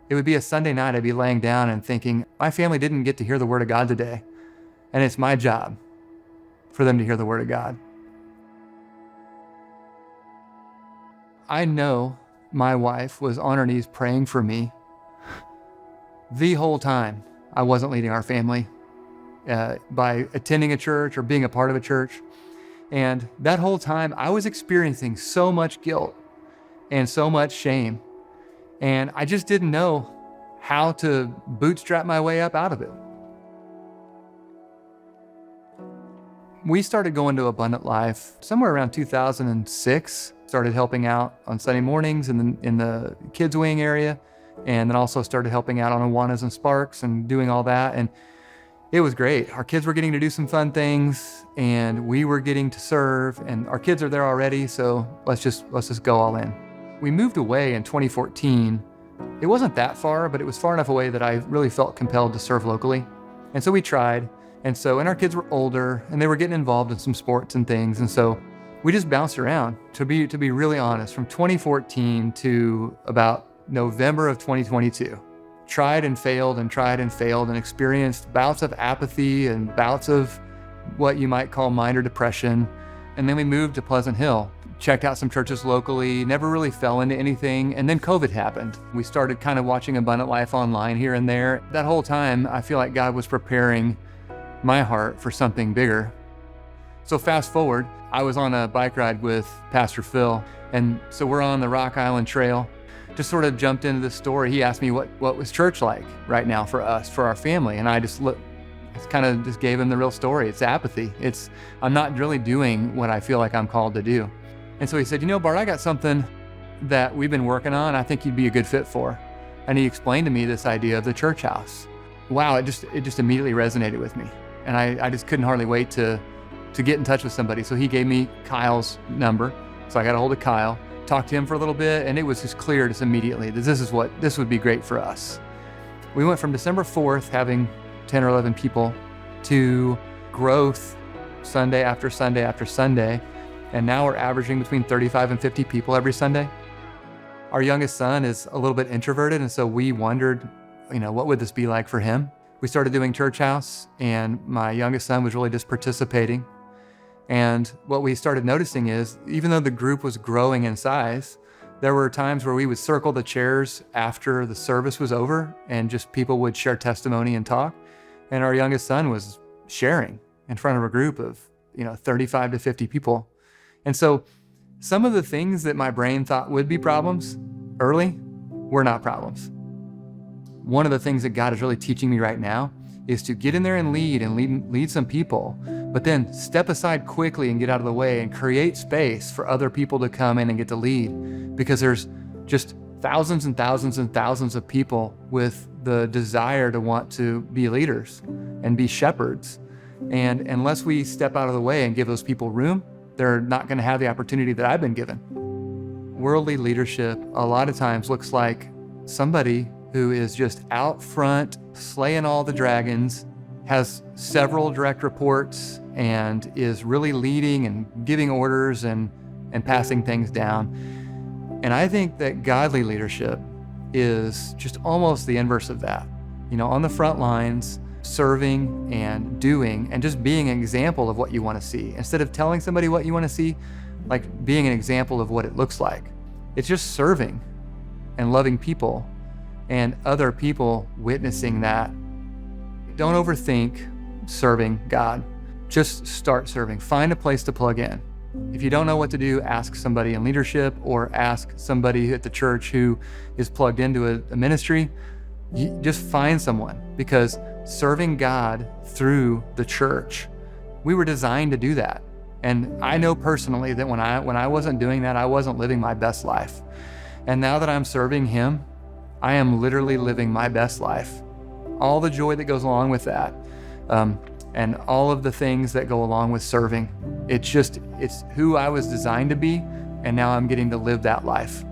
It would be a Sunday night, I'd be laying down and thinking, my family didn't get to hear the word of God today, and it's my job for them to hear the word of God. I know my wife was on her knees praying for me the whole time I wasn't leading our family by attending a church or being a part of a church. And that whole time I was experiencing so much guilt and so much shame. And I just didn't know how to bootstrap my way up out of it. We started going to Abundant Life somewhere around 2006. Started helping out on Sunday mornings in the kids wing area, and then also started helping out on Awanas and Sparks and doing all that. And it was great. Our kids were getting to do some fun things, and we were getting to serve, and our kids are there already, so let's just go all in. We moved away in 2014. It wasn't that far, but it was far enough away that I really felt compelled to serve locally. And so we tried. And our kids were older and they were getting involved in some sports and things. And so we just bounced around, to be really honest, from 2014 to about November of 2022. Tried and failed and experienced bouts of apathy and bouts of what you might call minor depression. And then we moved to Pleasant Hill, checked out some churches locally, never really fell into anything. And then COVID happened. We started kind of watching Abundant Life online here and there. That whole time, I feel like God was preparing my heart for something bigger. So fast forward, I was on a bike ride with Pastor Phil. And so we're on the Rock Island Trail. Just sort of jumped into this story. He asked me what was church like right now for us, for our family. And I just gave him the real story. It's apathy. I'm not really doing what I feel like I'm called to do. And so he said, Bart, I got something that we've been working on. I think you'd be a good fit for. And he explained to me this idea of the church house. Wow, it just immediately resonated with me. And I just couldn't hardly wait to get in touch with somebody. So he gave me Kyle's number. So I got a hold of Kyle, talked to him for a little bit, and it was just clear just immediately that this would be great for us. We went from December 4th having 10 or 11 people to growth Sunday after Sunday after Sunday. And now we're averaging between 35 and 50 people every Sunday. Our youngest son is a little bit introverted, and so we wondered, what would this be like for him? We started doing church house, and my youngest son was really just participating. And what we started noticing is, even though the group was growing in size, there were times where we would circle the chairs after the service was over, and just people would share testimony and talk. And our youngest son was sharing in front of a group of 35 to 50 people. And so some of the things that my brain thought would be problems early were not problems. One of the things that God is really teaching me right now is to get in there and lead some people, but then step aside quickly and get out of the way and create space for other people to come in and get to lead, because there's just thousands and thousands and thousands of people with the desire to want to be leaders and be shepherds. And unless we step out of the way and give those people room, they're not going to have the opportunity that I've been given. Worldly leadership a lot of times looks like somebody who is just out front, slaying all the dragons, has several direct reports, and is really leading and giving orders and passing things down. And I think that godly leadership is just almost the inverse of that. On the front lines, serving and doing and just being an example of what you want to see. Instead of telling somebody what you want to see, like being an example of what it looks like. It's just serving and loving people and other people witnessing that. Don't overthink serving God. Just start serving. Find a place to plug in. If you don't know what to do, ask somebody in leadership or ask somebody at the church who is plugged into a ministry. You just find someone, because serving God through the church, we were designed to do that. And I know personally that when I wasn't doing that, I wasn't living my best life. And now that I'm serving Him, I am literally living my best life. All the joy that goes along with that, and all of the things that go along with serving. It's who I was designed to be, and now I'm getting to live that life.